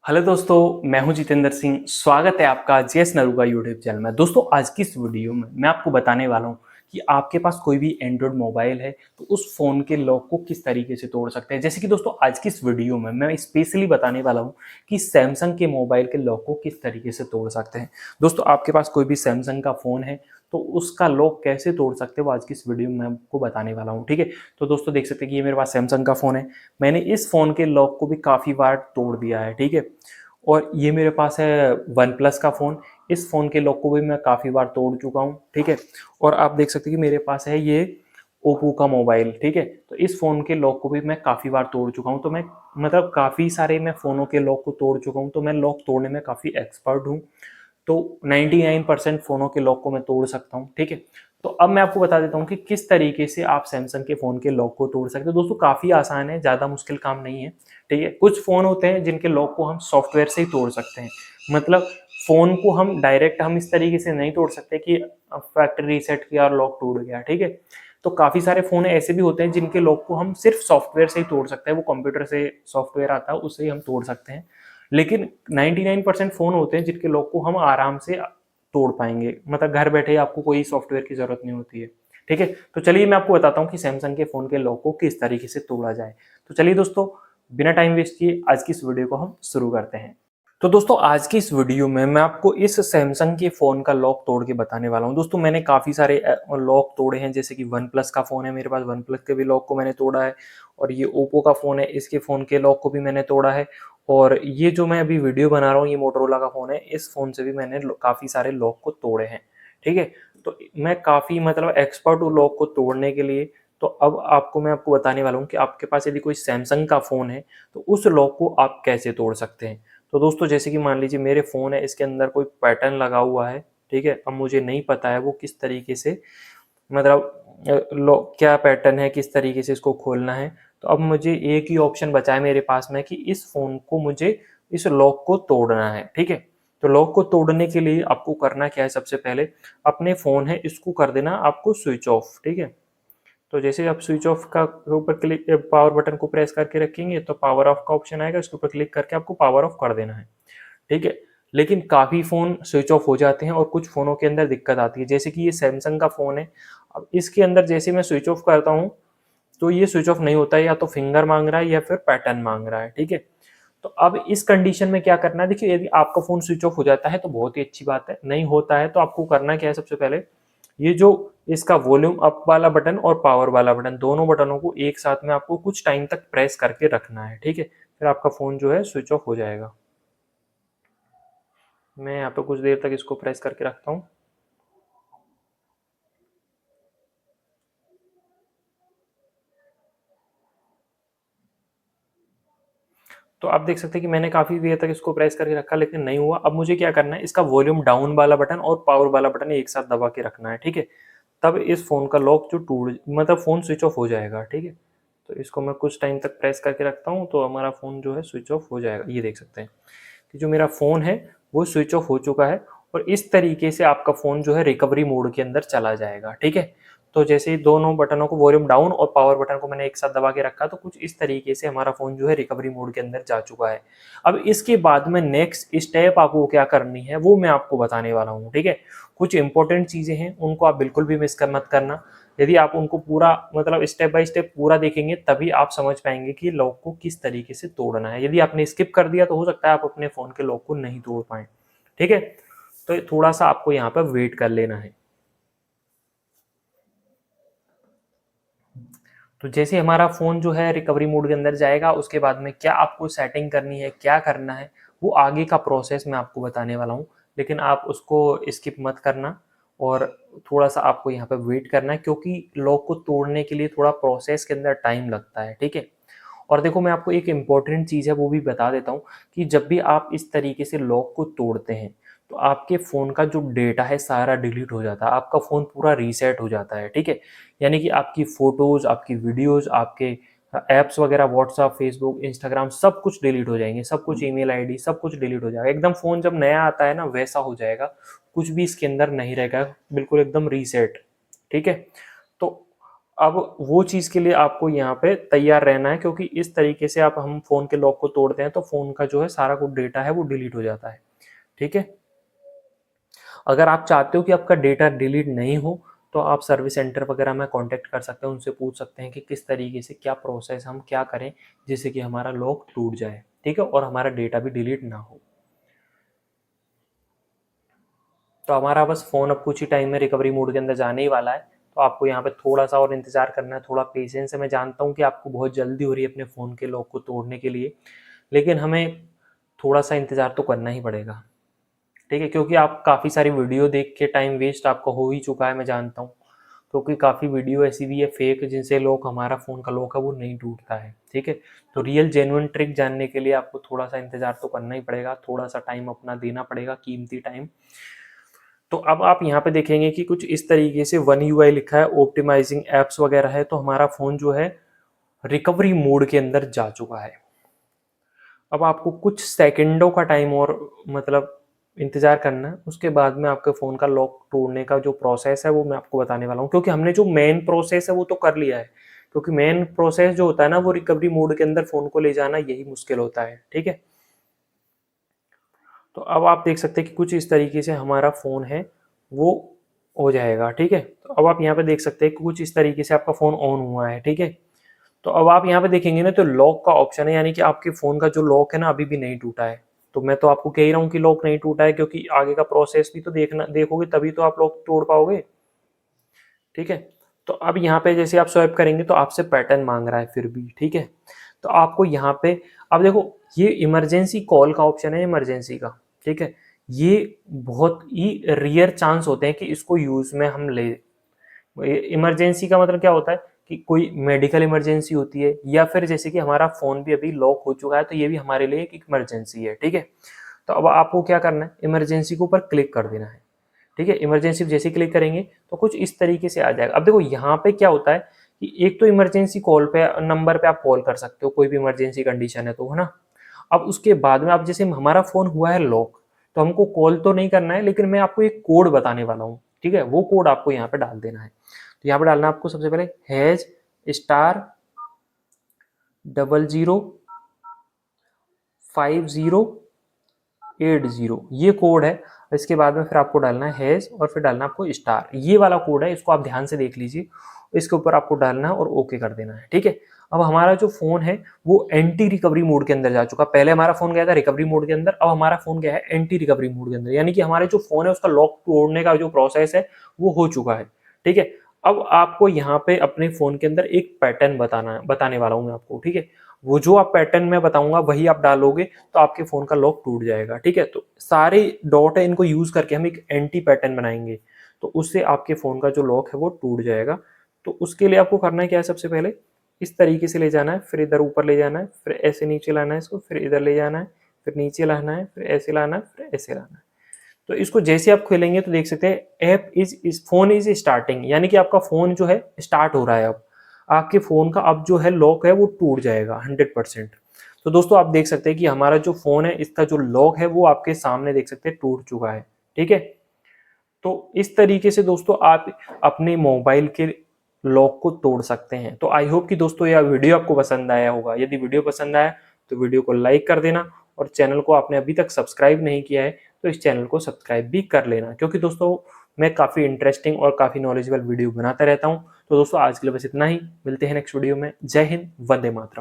Hello दोस्तों, मैं हूं जितेंद्र सिंह। स्वागत है आपका जेएस नरूगा यूट्यूब चैनल में। दोस्तों, आज की इस वीडियो में मैं आपको बताने वाला हूं कि आपके पास कोई भी एंड्रॉयड मोबाइल है तो उस फ़ोन के लॉक को किस तरीके से तोड़ सकते हैं। जैसे कि दोस्तों, आज की इस वीडियो में मैं स्पेशली बताने वाला हूं कि सैमसंग के मोबाइल के लॉक को किस तरीके से तोड़ सकते हैं। दोस्तों, आपके पास कोई भी सैमसंग का फ़ोन है तो उसका लॉक कैसे तोड़ सकते हैं वो आज की इस वीडियो में मैं आपको बताने वाला हूँ। ठीक है, तो दोस्तों देख सकते हैं कि ये मेरे पास सैमसंग का फ़ोन है। मैंने इस फ़ोन के लॉक को भी काफ़ी बार तोड़ दिया है। ठीक है, और ये मेरे पास है वन प्लस का फ़ोन। इस फ़ोन के लॉक को भी मैं काफ़ी बार तोड़ चुका हूँ। ठीक है, और आप देख सकते हैं कि मेरे पास है ये ओप्पो का मोबाइल। ठीक है, तो इस फ़ोन के लॉक को भी मैं काफ़ी बार तोड़ चुका हूँ। तो मैं मतलब काफ़ी सारे मैं फ़ोनों के लॉक को तोड़ चुका हूँ, तो मैं लॉक तोड़ने में काफ़ी एक्सपर्ट हूँ। तो 99% फ़ोनों के लॉक को मैं तोड़ सकता हूँ। ठीक है, तो अब मैं आपको बता देता हूँ कि किस तरीके से आप सैमसंग के फ़ोन के लॉक को तोड़ सकते हो। दोस्तों, काफ़ी आसान है, ज़्यादा मुश्किल काम नहीं है। ठीक है, कुछ फ़ोन होते हैं जिनके लॉक को हम सॉफ्टवेयर से ही तोड़ सकते हैं। मतलब फ़ोन को हम डायरेक्ट हम इस तरीके से नहीं तोड़ सकते कि फैक्ट्री रीसेट किया और लॉक टूट गया। ठीक है, तो काफ़ी सारे फ़ोन ऐसे भी होते हैं जिनके लॉक को हम सिर्फ सॉफ्टवेयर से ही तोड़ सकते हैं। वो कंप्यूटर से सॉफ्टवेयर आता है, उससे ही हम तोड़ सकते हैं। लेकिन 99% फ़ोन होते हैं जिनके लॉक को हम आराम से तोड़ पाएंगे। मतलब घर बैठे आपको कोई सॉफ्टवेयर की ज़रूरत नहीं होती है। ठीक है, तो चलिए मैं आपको बताता हूँ कि सैमसंग के फ़ोन के लॉक को किस तरीके से तोड़ा जाए। तो चलिए दोस्तों, बिना टाइम वेस्ट किए आज की इस वीडियो को हम शुरू करते हैं। तो दोस्तों, आज की इस वीडियो में मैं आपको इस सैमसंग के फ़ोन का लॉक तोड़ के बताने वाला हूँ। दोस्तों, मैंने काफ़ी सारे लॉक तोड़े हैं। जैसे कि वन प्लस का फ़ोन है मेरे पास, वन प्लस के भी लॉक को मैंने तोड़ा है। और ये ओप्पो का फ़ोन है, इसके फ़ोन के लॉक को भी मैंने तोड़ा है। और ये जो मैं अभी वीडियो बना रहा हूँ, ये मोटोरोला का फ़ोन है, इस फ़ोन से भी मैंने काफ़ी सारे लॉक को तोड़े हैं। ठीक है, तो मैं काफ़ी मतलब एक्सपर्ट हूँ लॉक को तोड़ने के लिए। तो अब मैं आपको बताने वाला हूँ कि आपके पास यदि कोई सैमसंग का फ़ोन है तो उस लॉक को आप कैसे तोड़ सकते हैं। तो दोस्तों, जैसे कि मान लीजिए मेरे फ़ोन है, इसके अंदर कोई पैटर्न लगा हुआ है। ठीक है, अब मुझे नहीं पता है वो किस तरीके से मतलब लॉक क्या पैटर्न है, किस तरीके से इसको खोलना है। तो अब मुझे एक ही ऑप्शन बचा है मेरे पास में कि इस फ़ोन को मुझे इस लॉक को तोड़ना है। ठीक है, तो लॉक को तोड़ने के लिए आपको करना क्या है, सबसे पहले अपने फ़ोन है इसको कर देना आपको स्विच ऑफ। ठीक है, तो जैसे आप स्विच ऑफ का ऊपर क्लिक पावर बटन को प्रेस करके रखेंगे तो पावर ऑफ का ऑप्शन आएगा, इसके ऊपर क्लिक करके आपको पावर ऑफ कर देना है। ठीक है, लेकिन काफ़ी फ़ोन स्विच ऑफ हो जाते हैं और कुछ फ़ोनों के अंदर दिक्कत आती है। जैसे कि ये सैमसंग का फ़ोन है, अब इसके अंदर जैसे मैं स्विच ऑफ करता हूँ तो ये स्विच ऑफ नहीं होता है, या तो फिंगर मांग रहा है या फिर पैटर्न मांग रहा है। ठीक है, तो अब इस कंडीशन में क्या करना है, देखिए यदि आपका फ़ोन स्विच ऑफ हो जाता है तो बहुत ही अच्छी बात है। नहीं होता है तो आपको करना क्या है, सबसे पहले ये जो इसका वॉल्यूम अप वाला बटन और पावर वाला बटन, दोनों बटनों को एक साथ में आपको कुछ टाइम तक प्रेस करके रखना है। ठीक है, फिर आपका फ़ोन जो है स्विच ऑफ हो जाएगा। मैं यहाँ पे कुछ देर तक इसको प्रेस करके रखता हूँ। तो आप देख सकते हैं कि मैंने काफ़ी देर तक इसको प्रेस करके रखा लेकिन नहीं हुआ। अब मुझे क्या करना है, इसका वॉल्यूम डाउन वाला बटन और पावर वाला बटन एक साथ दबा के रखना है। ठीक है, तब इस फ़ोन का लॉक जो टूट मतलब फ़ोन स्विच ऑफ हो जाएगा। ठीक है, तो इसको मैं कुछ टाइम तक प्रेस करके रखता हूँ तो हमारा फ़ोन जो है स्विच ऑफ हो जाएगा। ये देख सकते हैं कि जो मेरा फ़ोन है वो स्विच ऑफ हो चुका है और इस तरीके से आपका फ़ोन जो है रिकवरी मोड के अंदर चला जाएगा। ठीक है, तो जैसे ही दोनों बटनों को, वॉल्यूम डाउन और पावर बटन को मैंने एक साथ दबा के रखा तो कुछ इस तरीके से हमारा फ़ोन जो है रिकवरी मोड के अंदर जा चुका है। अब इसके बाद में नेक्स्ट स्टेप आपको क्या करनी है वो मैं आपको बताने वाला हूँ। ठीक है, कुछ इंपॉर्टेंट चीज़ें हैं, उनको आप बिल्कुल भी मिस कर मत करना। यदि आप उनको पूरा मतलब स्टेप बाय स्टेप पूरा देखेंगे तभी आप समझ पाएंगे कि लॉक को किस तरीके से तोड़ना है। यदि आपने स्किप कर दिया तो हो सकता है आप अपने फ़ोन के लॉक को नहीं तोड़ पाएँ। ठीक है, तो थोड़ा सा आपको यहाँ पर वेट कर लेना है। तो जैसे हमारा फ़ोन जो है रिकवरी मोड के अंदर जाएगा, उसके बाद में क्या आपको सेटिंग करनी है, क्या करना है, वो आगे का प्रोसेस मैं आपको बताने वाला हूँ। लेकिन आप उसको स्किप मत करना और थोड़ा-सा आपको यहाँ पे वेट करना है, क्योंकि लॉक को तोड़ने के लिए थोड़ा प्रोसेस के अंदर टाइम लगता है। ठीक है? और देखो, मैं आपको एक इम्पॉर्टेंट चीज़ है वो भी बता देता हूँ कि जब भी आप इस तरीके से लॉक को तोड़ते हैं तो आपके फ़ोन का जो डेटा है सारा डिलीट हो जाता है, आपका फ़ोन पूरा रीसेट हो जाता है। ठीक है, यानी कि आपकी फ़ोटोज़, आपकी वीडियोज़, आपके ऐप्स वगैरह, व्हाट्सअप, फेसबुक, इंस्टाग्राम, सब कुछ डिलीट हो जाएंगे, सब कुछ, ईमेल आईडी सब कुछ डिलीट हो जाएगा। एकदम फ़ोन जब नया आता है ना वैसा हो जाएगा, कुछ भी इसके अंदर नहीं रहेगा, बिल्कुल एकदम रीसेट। ठीक है, तो अब वो चीज़ के लिए आपको यहाँ पे तैयार रहना है, क्योंकि इस तरीके से आप हम फ़ोन के लॉक को तोड़ते हैं तो फ़ोन का जो है सारा कुछ डेटा है वो डिलीट हो जाता है। ठीक है। अगर आप चाहते हो कि आपका डेटा डिलीट नहीं हो तो आप सर्विस सेंटर वगैरह में कांटेक्ट कर सकते हैं, उनसे पूछ सकते हैं कि किस तरीके से क्या प्रोसेस हम क्या करें जिससे कि हमारा लॉक टूट जाए। ठीक है, और हमारा डेटा भी डिलीट ना हो। तो हमारा बस फ़ोन अब कुछ ही टाइम में रिकवरी मोड के अंदर जाने ही वाला है। तो आपको यहाँ पे थोड़ा सा और इंतज़ार करना है, थोड़ा पेशेंस है। मैं जानता हूँ कि आपको बहुत जल्दी हो रही है अपने फ़ोन के लॉक को तोड़ने के लिए, लेकिन हमें थोड़ा सा इंतज़ार तो करना ही पड़ेगा। ठीक है, क्योंकि आप काफ़ी सारी वीडियो देख के टाइम वेस्ट आपका हो ही चुका है, मैं जानता हूँ। क्योंकि काफ़ी वीडियो ऐसी भी है फेक जिनसे लॉक, हमारा फ़ोन का लॉक है वो नहीं टूटता है। ठीक है, तो रियल जेन्युइन ट्रिक जानने के लिए आपको थोड़ा सा इंतज़ार तो करना ही पड़ेगा, थोड़ा सा टाइम अपना देना पड़ेगा, कीमती टाइम। तो अब आप यहाँ पे देखेंगे कि कुछ इस तरीके से वन यूआई लिखा है, ऑप्टिमाइजिंग एप्स वगैरह है। तो हमारा फ़ोन जो है रिकवरी मोड के अंदर जा चुका है। अब आपको कुछ सेकंडों का टाइम और मतलब इंतज़ार करना है, उसके बाद में आपके फ़ोन का लॉक तोड़ने का जो प्रोसेस है वो मैं आपको बताने वाला हूँ। क्योंकि हमने जो मेन प्रोसेस है वो तो कर लिया है, क्योंकि मेन प्रोसेस जो होता है ना वो रिकवरी मोड के अंदर फ़ोन को ले जाना यही मुश्किल होता है। ठीक है, तो अब आप देख सकते हैं कि कुछ इस तरीके से हमारा फ़ोन है वो हो जाएगा। ठीक है, तो अब आप यहाँ पे देख सकते हैं कि कुछ इस तरीके से आपका फ़ोन ऑन हुआ है। ठीक है, तो अब आप यहाँ पे देखेंगे ना तो लॉक का ऑप्शन है, यानी कि आपके फ़ोन का जो लॉक है ना अभी भी नहीं टूटा है। तो मैं तो आपको कह ही रहा हूँ कि लॉक नहीं टूटा है, क्योंकि आगे का प्रोसेस भी तो देखोगे तभी तो आप लॉक तोड़ पाओगे। ठीक है, तो अब यहाँ पे जैसे आप स्वाइप करेंगे तो आपसे पैटर्न मांग रहा है फिर भी। ठीक है, तो आपको यहाँ पे अब देखो ये इमरजेंसी कॉल का ऑप्शन है, इमरजेंसी का। ठीक है, ये बहुत ही रेयर चांस होते हैं कि इसको यूज़ में हम ले। इमरजेंसी का मतलब क्या होता है कि कोई मेडिकल इमरजेंसी होती है, या फिर जैसे कि हमारा फ़ोन भी अभी लॉक हो चुका है तो ये भी हमारे लिए एक इमरजेंसी है। ठीक है, तो अब आपको क्या करना है, इमरजेंसी के ऊपर क्लिक कर देना है। ठीक है, इमरजेंसी जैसे क्लिक करेंगे तो कुछ इस तरीके से आ जाएगा। अब देखो यहाँ पे क्या होता है कि एक तो इमरजेंसी कॉल पे नंबर पे आप कॉल कर सकते हो, कोई भी इमरजेंसी कंडीशन है तो, है ना। अब उसके बाद में आप जैसे हमारा फ़ोन हुआ है लॉक, तो हमको कॉल तो नहीं करना है, लेकिन मैं आपको एक कोड बताने वाला हूँ। ठीक है, वो कोड आपको यहाँ पे डाल देना है। तो यहाँ पे डालना है आपको सबसे पहले हैज स्टार 005080, ये कोड है। इसके बाद में फिर आपको डालना है हैज और फिर डालना है आपको स्टार, ये वाला कोड है, इसको आप ध्यान से देख लीजिए। इसके ऊपर आपको डालना है और ओके कर देना है। ठीक है, अब हमारा जो फोन है वो एंटी रिकवरी मोड के अंदर जा चुका। पहले हमारा फोन गया था रिकवरी मोड के अंदर, अब हमारा फोन गया है एंटी रिकवरी मोड के अंदर, यानी कि हमारे जो फोन है उसका लॉक तोड़ने का जो प्रोसेस है वो हो चुका है। ठीक है, अब आपको यहाँ पे अपने फोन के अंदर एक पैटर्न बताने वाला हूँ मैं आपको। ठीक है, वो जो आप पैटर्न में बताऊंगा वही आप डालोगे तो आपके फोन का लॉक टूट जाएगा। ठीक है, तो सारे डॉट है इनको यूज करके हम एक एंटी पैटर्न बनाएंगे, तो उससे आपके फोन का जो लॉक है वो टूट जाएगा। तो उसके लिए आपको करना क्या है, सबसे पहले इस तरीके से ले जाना है, फिर इधर ऊपर ले जाना है, फिर ऐसे नीचे लाना है इसको, फिर इधर ले जाना है, फिर नीचे लाना है, फिर ऐसे लाना है, फिर ऐसे लाना है। तो इसको जैसे आप खोलेंगे तो देख सकते हैं app is phone is starting, यानी कि आपका फोन जो है स्टार्ट हो रहा है। अब आपके फोन का अब जो है लॉक है वो टूट जाएगा 100%। तो दोस्तों आप देख सकते हैं कि हमारा जो फोन है इसका जो लॉक है वो आपके सामने देख सकते हैं टूट चुका है। ठीक है, तो इस तरीके से दोस्तों आप अपने मोबाइल के लॉक को तोड़ सकते हैं। तो आई होप कि दोस्तों यह वीडियो आपको पसंद आया होगा। यदि वीडियो पसंद आया तो वीडियो को लाइक कर देना, और चैनल को आपने अभी तक सब्सक्राइब नहीं किया है तो इस चैनल को सब्सक्राइब भी कर लेना, क्योंकि दोस्तों मैं काफ़ी इंटरेस्टिंग और काफ़ी नॉलेजेबल वीडियो बनाता रहता हूँ। तो दोस्तों आज के लिए बस इतना ही, मिलते हैं नेक्स्ट वीडियो में। जय हिंद, वंदे मातरम।